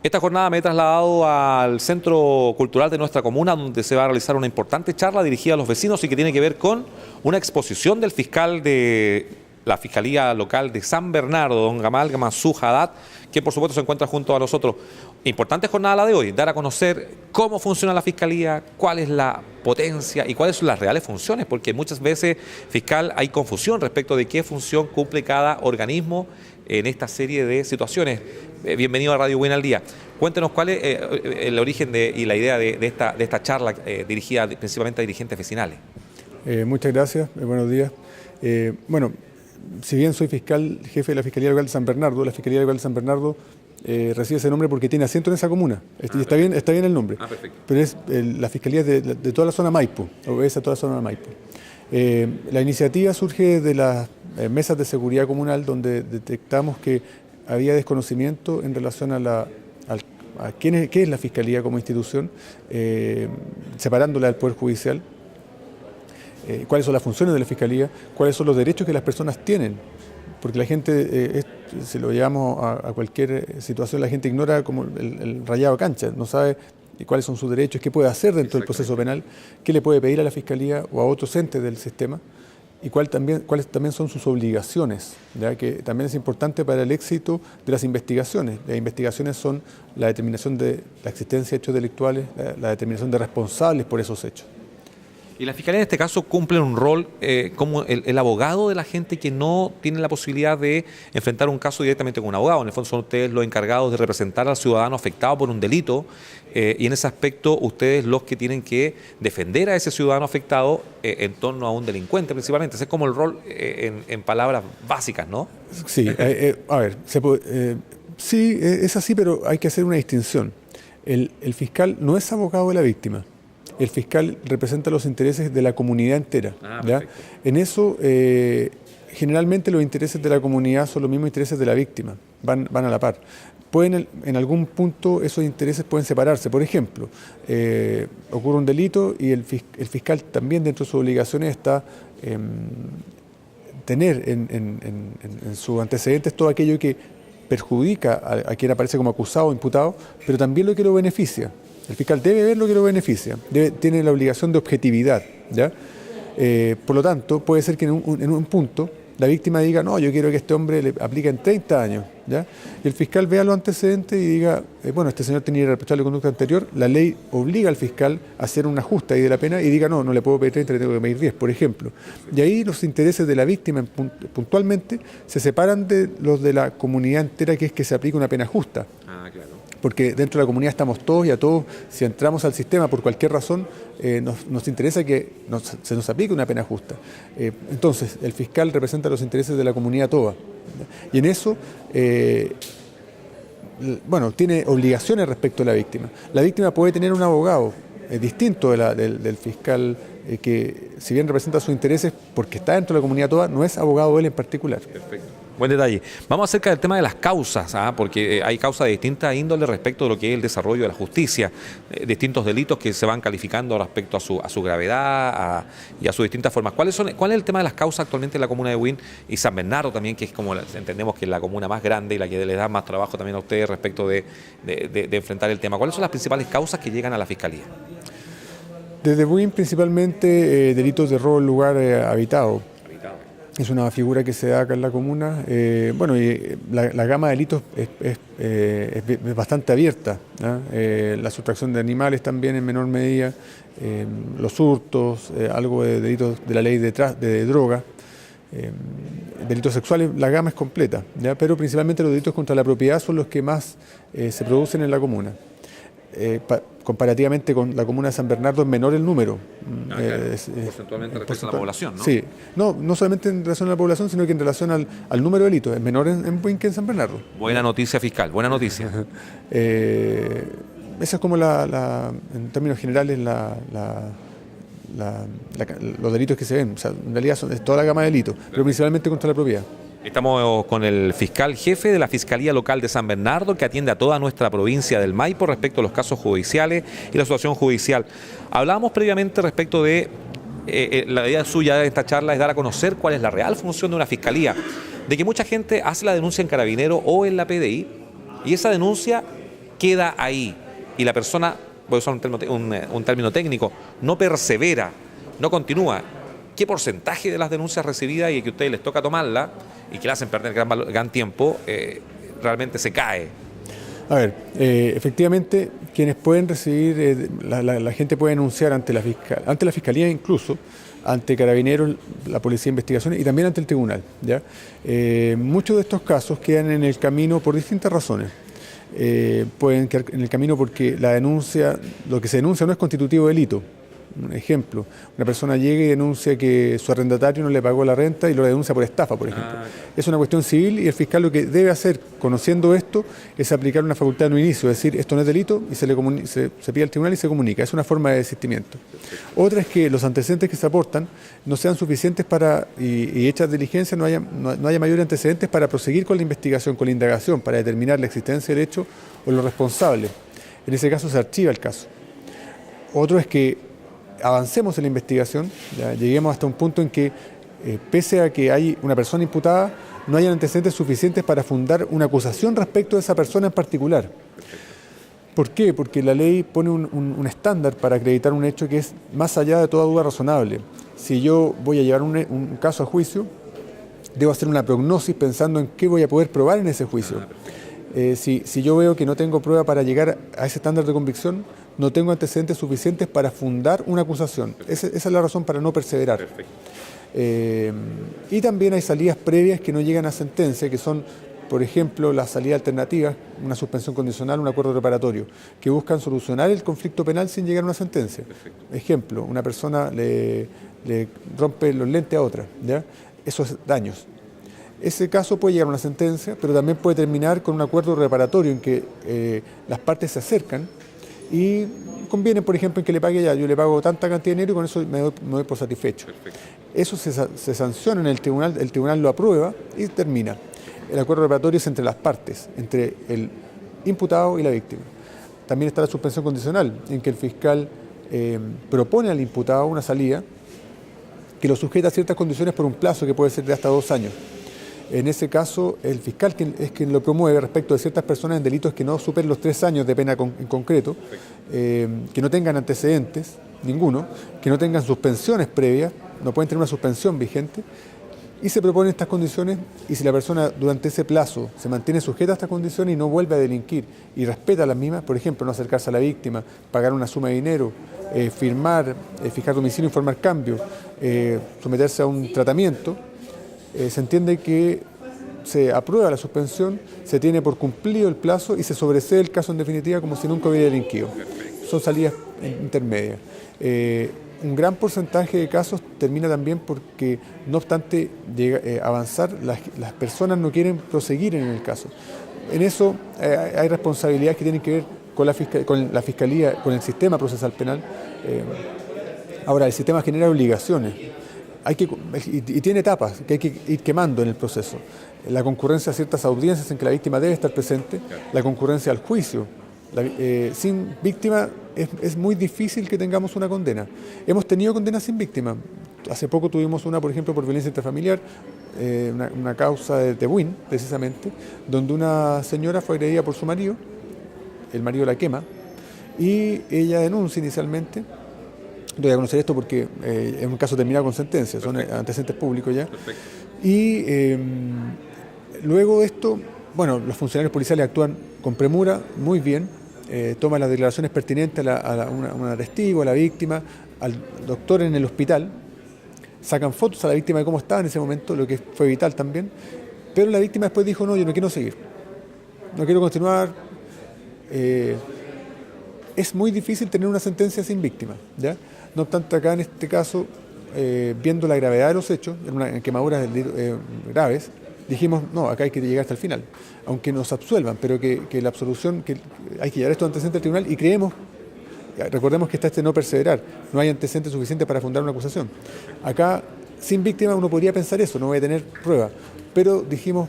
Esta jornada me he trasladado al Centro Cultural de nuestra comuna, donde se va a realizar una importante charla dirigida a los vecinos y que tiene que ver con una exposición del fiscal de la Fiscalía Local de San Bernardo, don Gamal Gamasu Haddad, que por supuesto se encuentra junto a nosotros. Importante jornada la de hoy, dar a conocer cómo funciona la Fiscalía, cuál es la potencia y cuáles son las reales funciones, porque muchas veces, fiscal, hay confusión respecto de qué función cumple cada organismo en esta serie de situaciones. Bienvenido a Radio Buena al Día. Cuéntenos cuál es el origen y la idea de esta charla dirigida principalmente a dirigentes vecinales. Muchas gracias, buenos días. Bueno, si bien soy fiscal jefe de la Fiscalía Local de San Bernardo, la Fiscalía Local de San Bernardo recibe ese nombre porque tiene asiento en esa comuna. Está bien el nombre. Pero es la Fiscalía de toda la zona Maipo, obedece a toda la zona Maipo. La iniciativa surge de las mesas de seguridad comunal, donde detectamos que había desconocimiento en relación a qué es la Fiscalía como institución, separándola del Poder Judicial, cuáles son las funciones de la Fiscalía, cuáles son los derechos que las personas tienen, porque la gente, si lo llevamos a cualquier situación, la gente ignora como el rayado cancha, no sabe cuáles son sus derechos, qué puede hacer dentro del proceso penal, qué le puede pedir a la Fiscalía o a otros entes del sistema, y cuáles también son sus obligaciones, ¿ya? Que también es importante para el éxito de las investigaciones. Las investigaciones son la determinación de la existencia de hechos delictuales, la determinación de responsables por esos hechos. Y la Fiscalía en este caso cumple un rol como el abogado de la gente que no tiene la posibilidad de enfrentar un caso directamente con un abogado. En el fondo son ustedes los encargados de representar al ciudadano afectado por un delito y en ese aspecto ustedes los que tienen que defender a ese ciudadano afectado en torno a un delincuente principalmente. Ese es como el rol en palabras básicas, ¿no? Sí, a ver, sí, es así, pero hay que hacer una distinción. El fiscal no es abogado de la víctima. El fiscal representa los intereses de la comunidad entera. ¿Ya? En eso, generalmente los intereses de la comunidad son los mismos intereses de la víctima, van a la par. En algún punto esos intereses pueden separarse. Por ejemplo, ocurre un delito y el fiscal también dentro de sus obligaciones está tener en sus antecedentes todo aquello que perjudica a quien aparece como acusado o imputado, pero también lo que lo beneficia. El fiscal debe ver lo que lo beneficia, tiene la obligación de objetividad, ¿ya? Por lo tanto, puede ser que en un punto la víctima diga, no, yo quiero que este hombre le apliquen 30 años, ¿ya? Y el fiscal vea los antecedentes y diga, bueno, este señor tenía irreprochable conducta anterior, la ley obliga al fiscal a hacer un ajuste ahí de la pena y diga, no le puedo pedir 30, le tengo que pedir 10, por ejemplo. Y ahí los intereses de la víctima puntualmente se separan de los de la comunidad entera, que es que se aplique una pena justa. Porque dentro de la comunidad estamos todos y a todos, si entramos al sistema por cualquier razón, nos interesa que se nos aplique una pena justa. Entonces, el fiscal representa los intereses de la comunidad toda. Y en eso, tiene obligaciones respecto a la víctima. La víctima puede tener un abogado distinto del fiscal, que si bien representa sus intereses porque está dentro de la comunidad toda, no es abogado él en particular. Perfecto. Buen detalle. Vamos acerca del tema de las causas, porque hay causas de distinta índole respecto de lo que es el desarrollo de la justicia, distintos delitos que se van calificando respecto a su gravedad y a sus distintas formas. ¿Cuál es el tema de las causas actualmente en la comuna de Buin y San Bernardo también, que es como entendemos que es la comuna más grande y la que les da más trabajo también a ustedes respecto de enfrentar el tema? ¿Cuáles son las principales causas que llegan a la Fiscalía? Desde Buin principalmente delitos de robo en lugar habitado. Es una figura que se da acá en la comuna. La gama de delitos es bastante abierta, ¿no? La sustracción de animales también en menor medida, los hurtos, algo de delitos de la ley de droga, delitos sexuales, la gama es completa, ¿ya? Pero principalmente los delitos contra la propiedad son los que más se producen en la comuna. Comparativamente con la comuna de San Bernardo es menor el número. Porcentualmente respecto a la población, ¿no? Sí, no solamente en relación a la población, sino que en relación al número de delitos. Es menor en Buin que en San Bernardo. Buena noticia, fiscal, buena noticia. Esa es como en términos generales los delitos que se ven. O sea, en realidad es toda la gama de delitos, pero principalmente contra la propiedad. Estamos con el fiscal jefe de la Fiscalía Local de San Bernardo, que atiende a toda nuestra provincia del Maipo respecto a los casos judiciales y la situación judicial. Hablábamos previamente respecto de la idea suya de esta charla es dar a conocer cuál es la real función de una fiscalía, de que mucha gente hace la denuncia en Carabinero o en la PDI y esa denuncia queda ahí y la persona, voy a usar un término técnico, no persevera, no continúa, ¿qué porcentaje de las denuncias recibidas y que a ustedes les toca tomarla y que le hacen perder gran tiempo, realmente se cae? A ver, efectivamente, quienes pueden recibir, la gente puede denunciar ante la Fiscalía incluso, ante Carabineros, la Policía de Investigaciones y también ante el Tribunal, ¿ya? Muchos de estos casos quedan en el camino por distintas razones. Pueden quedar en el camino porque lo que se denuncia no es constitutivo de delito. Un ejemplo, una persona llega y denuncia que su arrendatario no le pagó la renta y lo denuncia por estafa, por ejemplo. Es una cuestión civil y el fiscal lo que debe hacer, conociendo esto, es aplicar una facultad de no inicio, es decir, esto no es delito y se pide al tribunal y se comunica. Es una forma de desistimiento. Otra es que los antecedentes que se aportan no sean suficientes y hechas diligencias, no haya mayores antecedentes para proseguir con la investigación, con la indagación, para determinar la existencia del hecho o los responsables. En ese caso se archiva el caso. Otro es que avancemos en la investigación, ya lleguemos hasta un punto en que, pese a que hay una persona imputada, no hayan antecedentes suficientes para fundar una acusación respecto de esa persona en particular. ¿Por qué? Porque la ley pone un estándar para acreditar un hecho que es más allá de toda duda razonable. Si yo voy a llevar un caso a juicio, debo hacer una prognosis pensando en qué voy a poder probar en ese juicio. Si yo veo que no tengo prueba para llegar a ese estándar de convicción, no tengo antecedentes suficientes para fundar una acusación. Esa es la razón para no perseverar. Y también hay salidas previas que no llegan a sentencia, que son, por ejemplo, las salidas alternativas, una suspensión condicional, un acuerdo reparatorio, que buscan solucionar el conflicto penal sin llegar a una sentencia. Ejemplo, una persona le rompe los lentes a otra, ¿ya? Esos daños. Ese caso puede llegar a una sentencia, pero también puede terminar con un acuerdo reparatorio en que las partes se acercan y conviene, por ejemplo, en que le pague yo le pago tanta cantidad de dinero y con eso me doy por satisfecho. Eso se sanciona en el tribunal lo aprueba y termina. El acuerdo reparatorio es entre las partes, entre el imputado y la víctima. También está la suspensión condicional, en que el fiscal propone al imputado una salida que lo sujeta a ciertas condiciones por un plazo que puede ser de hasta 2 años. En ese caso, el fiscal es quien lo promueve respecto de ciertas personas en delitos que no superen los 3 años de pena en concreto, que no tengan antecedentes, ninguno, que no tengan suspensiones previas, no pueden tener una suspensión vigente, y se proponen estas condiciones, y si la persona durante ese plazo se mantiene sujeta a estas condiciones y no vuelve a delinquir y respeta las mismas, por ejemplo, no acercarse a la víctima, pagar una suma de dinero, fijar domicilio, informar cambio, someterse a un tratamiento, se entiende que se aprueba la suspensión, se tiene por cumplido el plazo y se sobresee el caso en definitiva como si nunca hubiera delinquido. Son salidas intermedias. Un gran porcentaje de casos termina también porque, no obstante avanzar, las personas no quieren proseguir en el caso. En eso hay responsabilidades que tienen que ver con la Fiscalía, con el sistema procesal penal. Ahora, el sistema genera obligaciones. Y tiene etapas que hay que ir quemando en el proceso. La concurrencia a ciertas audiencias en que la víctima debe estar presente, la concurrencia al juicio. Sin víctima es muy difícil que tengamos una condena. Hemos tenido condenas sin víctima. Hace poco tuvimos una, por ejemplo, por violencia intrafamiliar, una causa de Tehuín, precisamente, donde una señora fue agredida por su marido, el marido la quema, y ella denuncia inicialmente. Doy a conocer esto porque es un caso terminado con sentencia, son antecedentes públicos ya. Y luego de esto, bueno, los funcionarios policiales actúan con premura, muy bien, toman las declaraciones pertinentes a una testigo, a la víctima, al doctor en el hospital, sacan fotos a la víctima de cómo estaba en ese momento, lo que fue vital también, pero la víctima después dijo, no, yo no quiero seguir, no quiero continuar. Es muy difícil tener una sentencia sin víctima, ¿ya? No obstante, acá en este caso, viendo la gravedad de los hechos, en quemaduras graves, dijimos, no, acá hay que llegar hasta el final, aunque nos absuelvan, pero que la absolución, que hay que llevar esto antecedente al tribunal y recordemos que está no perseverar, no hay antecedentes suficientes para fundar una acusación. Acá, sin víctima, uno podría pensar eso, no voy a tener prueba, pero dijimos,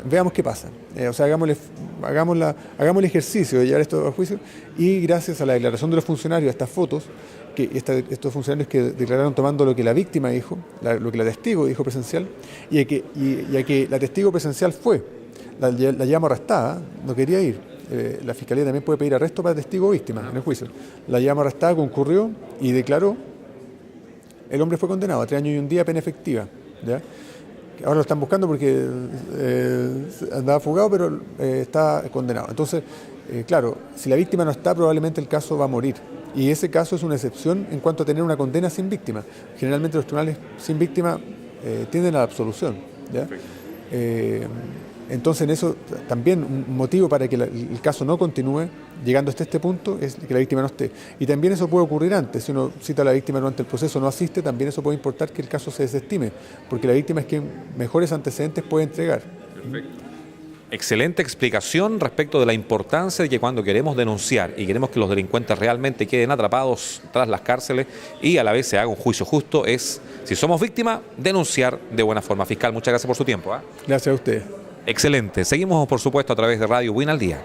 veamos qué pasa, o sea, hagamos el ejercicio de llevar esto a juicio, y gracias a la declaración de los funcionarios, a estas fotos, estos funcionarios que declararon tomando lo que la víctima dijo, lo que la testigo dijo presencial, y a que la testigo presencial la llevamos arrestada, no quería ir, la Fiscalía también puede pedir arresto para testigo víctima en el juicio. La llevamos arrestada, concurrió y declaró. El hombre fue condenado a 3 años y 1 día pena efectiva. ¿Ya? Ahora lo están buscando porque andaba fugado, pero está condenado. Entonces, claro, si la víctima no está, probablemente el caso va a morir. Y ese caso es una excepción en cuanto a tener una condena sin víctima. Generalmente los tribunales sin víctima tienden a la absolución. ¿Ya? Entonces, en eso también un motivo para que el caso no continúe, llegando hasta este punto, es que la víctima no esté. Y también eso puede ocurrir antes. Si uno cita a la víctima durante el proceso, no asiste, también eso puede importar que el caso se desestime, porque la víctima es quien mejores antecedentes puede entregar. Perfecto. Excelente explicación respecto de la importancia de que cuando queremos denunciar y queremos que los delincuentes realmente queden atrapados tras las cárceles y a la vez se haga un juicio justo, es, si somos víctimas, denunciar de buena forma. Fiscal, muchas gracias por su tiempo. Gracias a ustedes. Excelente. Seguimos, por supuesto, a través de Radio Win al Día.